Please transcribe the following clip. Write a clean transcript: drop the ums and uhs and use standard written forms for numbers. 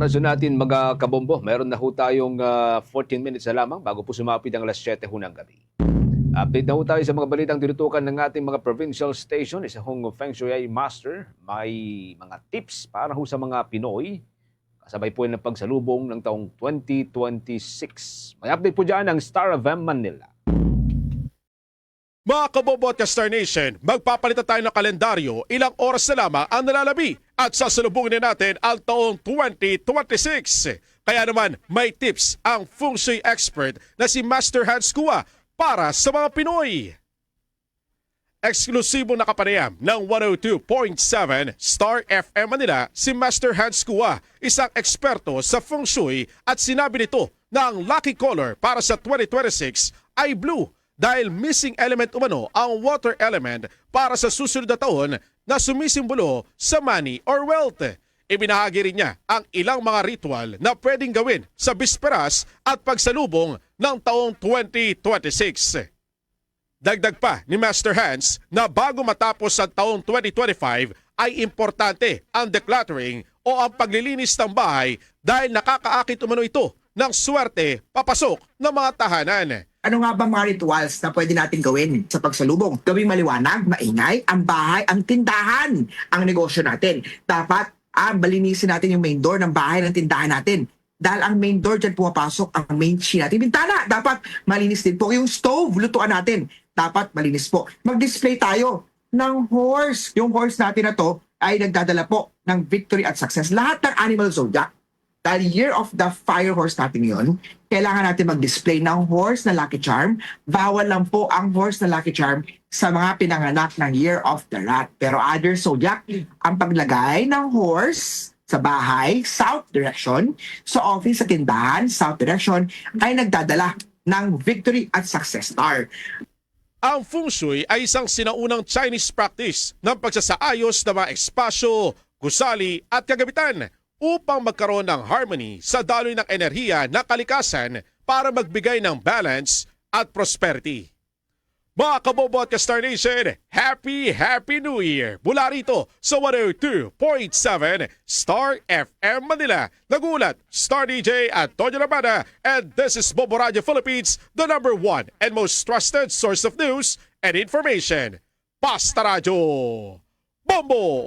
orasyon natin mga kabombo. Meron na ho tayong 14 minutes na lamang bago po sumapit ang alas 7 ho ng gabi. Update na ho tayo sa mga balitang tinutukan ng ating mga provincial station. Isa hong Feng Shui Master. May mga tips para ho sa mga Pinoy. Kasabay po ng pagsalubong ng taong 2026. May update po dyan ng Star of M Manila. Mga kabobo at Star Nation, magpapalitan tayo ng kalendaryo, ilang oras na lamang ang nalalabi at sasalubungin natin ang taong 2026. Kaya naman may tips ang Feng Shui expert na si Master Hans Kua para sa mga Pinoy. Eksklusibong nakapanayam ng 102.7 Star FM Manila si Master Hans Kua, isang eksperto sa Feng Shui at sinabi nito na ang lucky color para sa 2026 ay blue. Dahil missing element umano ang water element para sa susunod na taon na sumisimbolo sa money or wealth. Ibinahagi rin niya ang ilang mga ritual na pwedeng gawin sa bisperas at pagsalubong ng taong 2026. Dagdag pa ni Master Hans na bago matapos ang taong 2025 ay importante ang decluttering o ang paglilinis ng bahay dahil nakakaakit umano ito ng swerte papasok ng mga tahanan. Ano nga ba mga rituals na pwede natin gawin sa pagsalubong? Gawing maliwanag, maingay, ang bahay, ang tindahan, ang negosyo natin. Dapat balinisin natin yung main door ng bahay ng tindahan natin. Dahil ang main door dyan pumapasok ang main chi natin. Bintana, dapat malinis din po. Yung stove, lutuan natin. Dapat malinis po. Mag-display tayo ng horse. Yung horse natin na to ay nagdadala po ng victory at success. Lahat ng animal zodiac. Dahil year of the fire horse natin yun, kailangan natin mag-display ng horse na lucky charm. Bawal lang po ang horse na lucky charm sa mga pinanganak ng year of the rat. Pero other zodiac, ang paglagay ng horse sa bahay, south direction, sa office, sa tindahan, south direction, ay nagdadala ng victory at success star. Ang Feng Shui ay isang sinaunang Chinese practice ng pagsasaayos ng mga espasyo, gusali at kagamitan upang magkaroon ng harmony sa daloy ng enerhiya ng kalikasan para magbigay ng balance at prosperity. Mga kabobo at Star Nation, Happy New Year! Mula rito sa 102.7 Star FM Manila. Nagulat, Star DJ at Tonyo Labada, and this is Bombo Radio Philippines, the #1 and most trusted source of news and information. Basta Radio! Bombo!